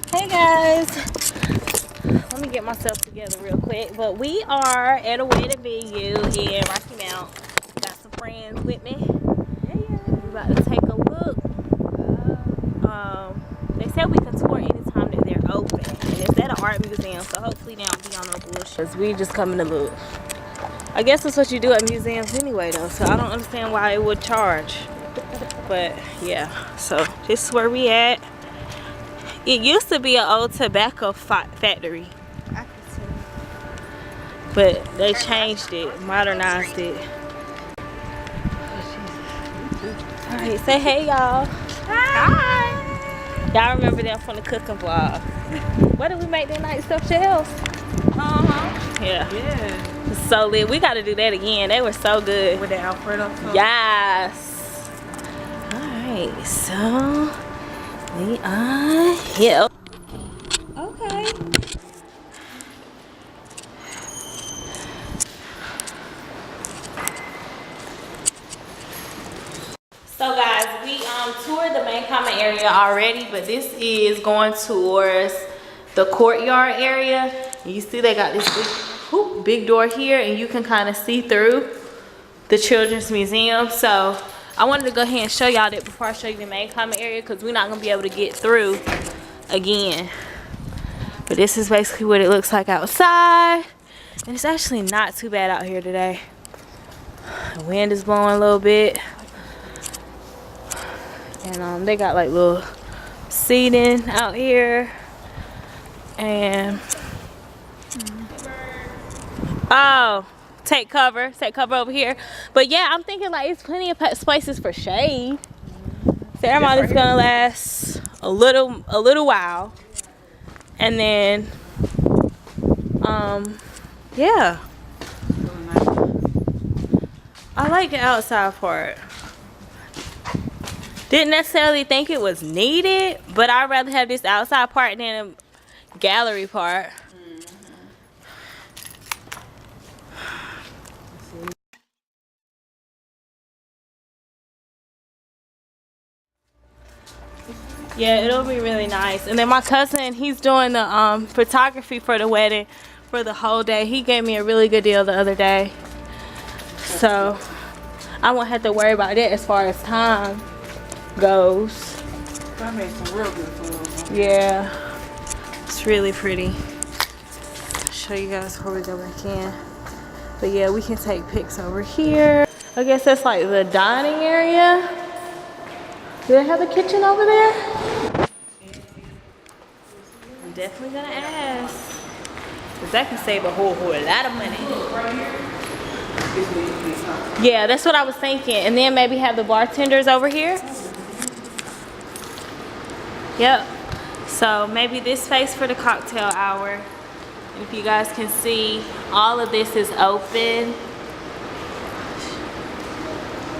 Hey guys, let me get myself together real quick. But we are at a wedding venue in Rocky Mount. Got some friends with me. We're about to take a look. They said we can tour anytime that they're open, and it's at an art museum, so hopefully they don't be on no bullshit. Cause we just coming to look. I guess that's what you do at museums anyway, though. So I don't understand why it would charge. But yeah, so this is where we at. It used to be an old tobacco factory, but they changed it, modernized it. All right, say hey, y'all. Hi. Y'all remember them from the cooking vlog? What did we make that night? Stuffed shells? Yeah. It's so lit. We got to do that again. They were so good. With the Alfredo sauce? Yes. All right, so we are here. Okay. So guys, we toured the main common area already, but this is going towards the courtyard area. You see they got this big door here, and you can kind of see through the children's museum. So I wanted to go ahead and show y'all that before I show you the main common area, because we're not gonna be able to get through again. But this is basically what it looks like outside, and it's actually not too bad out here today. The wind is blowing a little bit, and they got like little seating out here, and oh, take cover over here. But yeah, I'm thinking like it's plenty of places for shade. Ceremony is gonna last a little while, and then yeah, I like the outside part. Didn't necessarily think it was needed, but I'd rather have this outside part than a gallery part. Yeah, it'll be really nice. And then my cousin, he's doing the photography for the wedding for the whole day. He gave me a really good deal the other day, so I won't have to worry about it as far as time goes. I made some real good food. Yeah, it's really pretty. I'll show you guys before we go back in. But yeah, we can take pics over here. I guess that's like the dining area. Do they have the kitchen over there? I'm definitely gonna ask, because that can save a whole lot of money. Yeah, that's what I was thinking. And then maybe have the bartenders over here. Yep. So maybe this space for the cocktail hour. If you guys can see, all of this is open.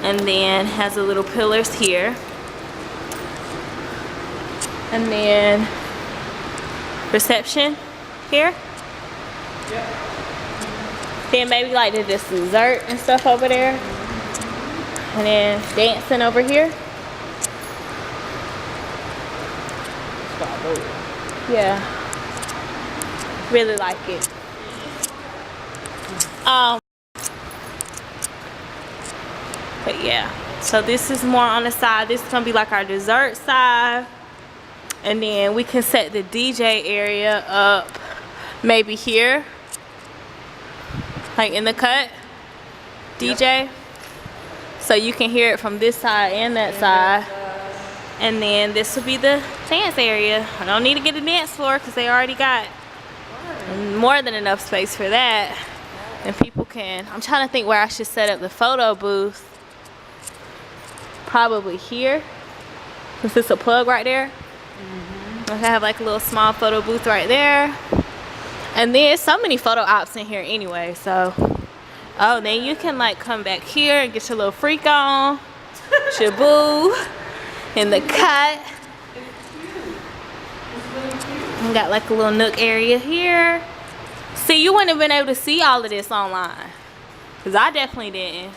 And then has the little pillars here. And then reception here. Yep. Then maybe like the dessert and stuff over there. And then dancing over here. Yeah. Really like it. But yeah. So this is more on the side. This is gonna be like our dessert side. And then we can set the DJ area up maybe here. Like in the cut. DJ. So you can hear it from this side and that side. And then this will be the dance area. I don't need to get a dance floor because they already got more than enough space for that. And people can, I'm trying to think where I should set up the photo booth. Probably here, since it's a plug right there. I have like a little small photo booth right there. And there's so many photo ops in here anyway, so. Oh, then you can like come back here and get your little freak on. Your boo in the cut. We got like a little nook area here. See, you wouldn't have been able to see all of this online, because I definitely didn't.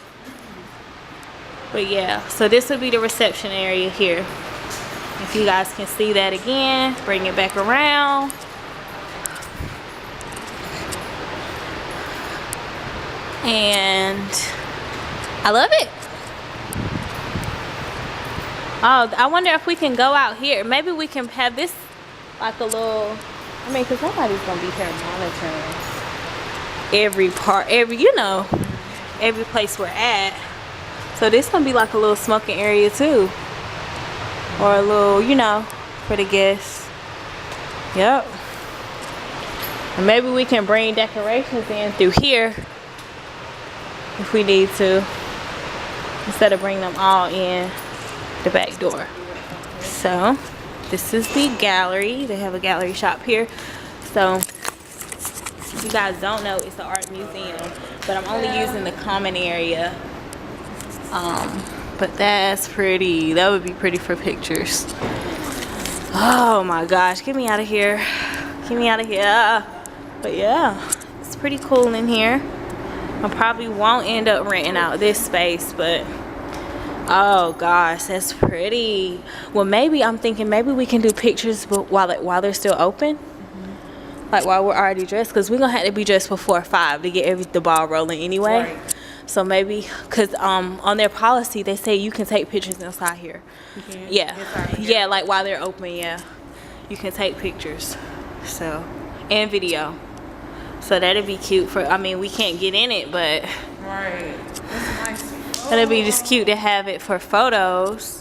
But yeah, so this would be the reception area here. If you guys can see that again, bring it back around. And I love it. Oh, I wonder if we can go out here. Maybe we can have this like a little, I mean, because nobody's gonna be here monitoring every part, you know, every place we're at. So this gonna be like a little smoking area too, or a little, you know, for the guests. Yep. And maybe we can bring decorations in through here if we need to, instead of bringing them all in the back door. So this is the gallery. They have a gallery shop here. So if you guys don't know, it's the art museum, but I'm only using the common area. But that's pretty. That would be pretty for pictures. Oh my gosh, get me out of here. Get me out of here. But yeah, it's pretty cool in here. I probably won't end up renting out this space, but oh gosh, that's pretty. Well, maybe I'm thinking maybe we can do pictures while they're still open. Like while we're already dressed, because we're gonna have to be dressed before 5 to get the ball rolling anyway. Right. So maybe, because on their policy they say you can take pictures inside here. You can? Yeah. Yeah, like while they're open, yeah. You can take pictures. So, and video. So that'd be cute for, I mean, we can't get in it, but right. That's nice. That'd be just cute to have it for photos.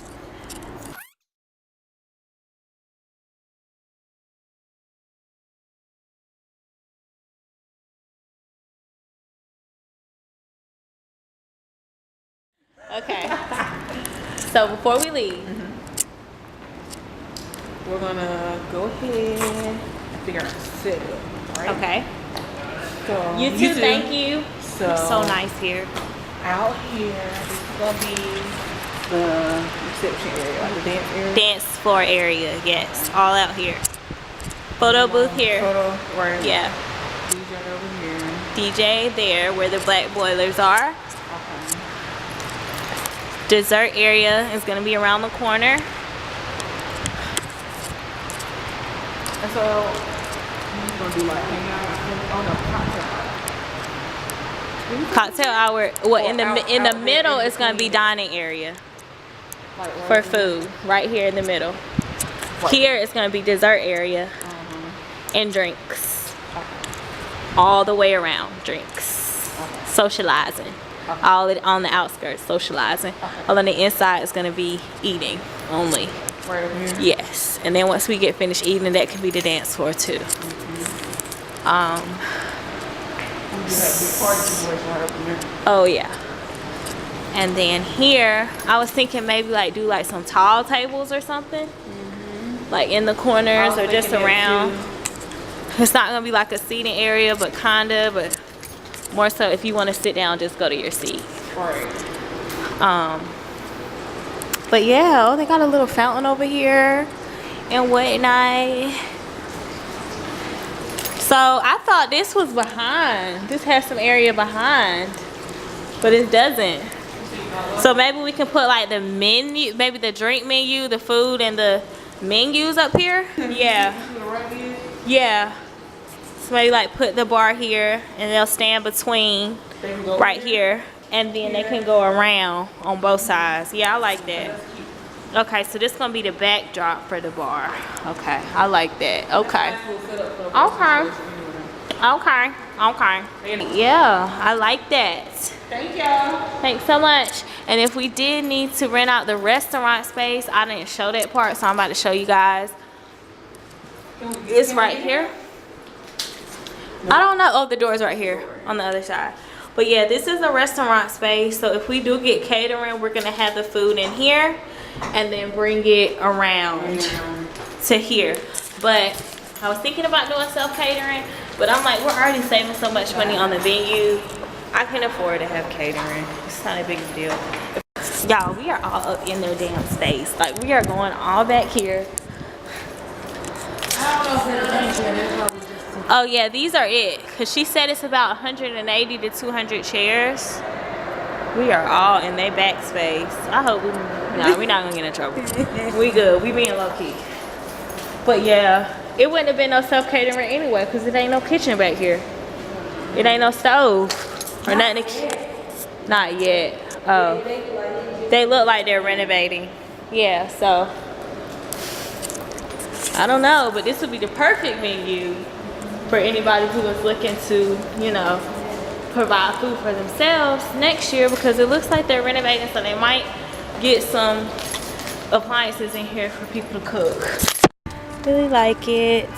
Okay. So before we leave, we're gonna go ahead and figure out set up, right? Okay. So you too, thank you. So nice here. Out here, this is gonna be the reception area, like the dance area. Dance floor area, yes. All out here. Photo booth here. Photo, right. Yeah. DJ over here. DJ there, where the black boilers are. Okay. Dessert area is gonna be around the corner. And so, we're gonna do like cocktail hour. Well, in the middle it's gonna be dining area for food. Right here in the middle. Here it's gonna be dessert area and drinks. All the way around, drinks. Socializing. All on the outskirts, socializing. All on the inside is gonna be eating only. Right over here? Yes, and then once we get finished eating, that can be the dance floor too. Oh yeah. And then here, I was thinking maybe like do like some tall tables or something, like in the corners or just around. It's not gonna be like a seating area, but kinda, but more so if you want to sit down, just go to your seat. Right. But yeah, oh, they got a little fountain over here and whatnot. So I thought this was behind. This has some area behind, but it doesn't. So maybe we can put like the menu, maybe the drink menu, the food, and the menus up here. Yeah. Yeah. So maybe like put the bar here, and they'll stand between right here, and then they can go around on both sides. Yeah, I like that. Okay, so this is gonna be the backdrop for the bar. Okay, I like that. Okay. Okay. Yeah, I like that. Thank y'all. Thanks so much. And if we did need to rent out the restaurant space, I didn't show that part, so I'm about to show you guys. It's right here. I don't know. Oh, the door's right here on the other side. But yeah, this is a restaurant space. So if we do get catering, we're gonna have the food in here and then bring it around to here. But I was thinking about doing self-catering, but I'm like, we're already saving so much money on the venue. I can afford to have catering. It's not a big deal. Y'all, we are all up in their damn space. Like, we are going all back here. Oh yeah, these are it. Cause she said it's about 180 to 200 chairs. We are all in their backspace. I hope we Nah, we not gonna get in trouble. We good. We being low key. But yeah, it wouldn't have been no self-catering anyway, because it ain't no kitchen back here. It ain't no stove or nothing. Not yet. Oh, they look like they're renovating. Yeah, so I don't know, but this would be the perfect venue for anybody who is looking to, you know, provide food for themselves next year, because it looks like they're renovating, so they might get some appliances in here for people to cook. Really like it.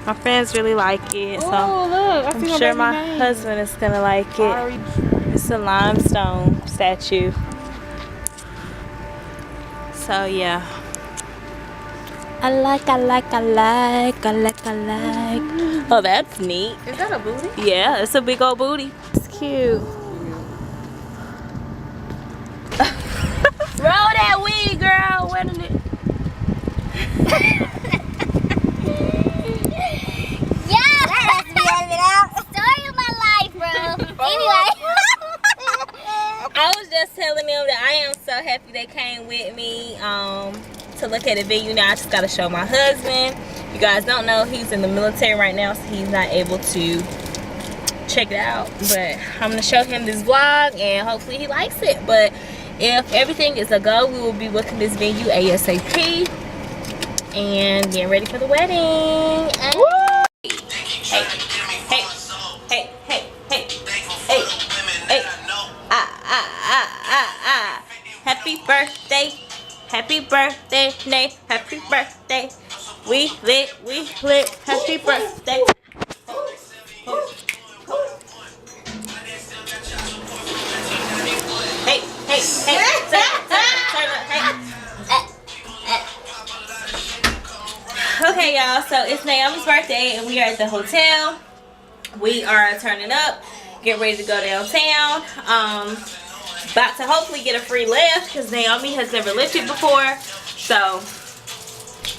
My friends really like it, so look, I'm sure my husband is gonna like it. It's a limestone statue. So yeah. I like. Oh, that's neat. Is that a booty? Yeah, it's a big old booty. It's cute. Roll that weed, girl. Where did it? Story of my life, bro. Anyway. I was just telling them that I am so happy they came with me to look at the venue. Now I just gotta show my husband. You guys don't know, he's in the military right now, so he's not able to check it out. But I'm gonna show him this vlog and hopefully he likes it. But if everything is a go, we will be booking this venue ASAP and getting ready for the wedding. And Happy birthday, Nay, happy birthday. We lit, happy birthday. Hey, okay, y'all, so it's Naomi's birthday and we are at the hotel. We are turning up, getting ready to go downtown. About to hopefully get a free lift because Naomi has never lifted before, so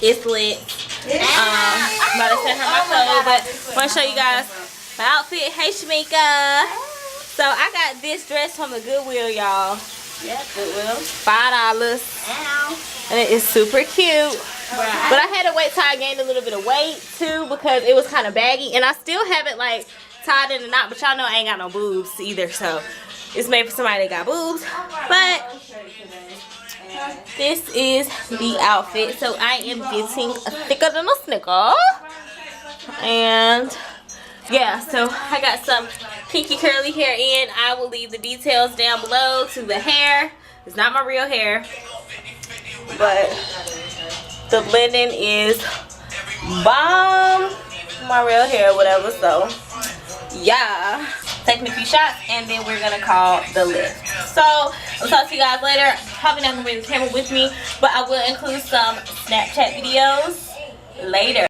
it's lit. I'm about to send her my clothes, but I want to show you guys my outfit. Hey, Shamika. So I got this dress from the Goodwill, y'all. Yeah, Goodwill. $5, and it is super cute. But I had to wait till I gained a little bit of weight too because it was kind of baggy, and I still have it like tied in a knot. But y'all know I ain't got no boobs either, so it's made for somebody that got boobs. But this is the outfit. So I am getting thicker than a snicker. And yeah, so I got some pinky curly hair in. I will leave the details down below to the hair. It's not my real hair, but the blending is bomb. My real hair, whatever. So yeah, taking a few shots and then we're gonna call the lift. So I'll talk to you guys later. Probably not gonna bring the camera with me, but I will include some Snapchat videos later.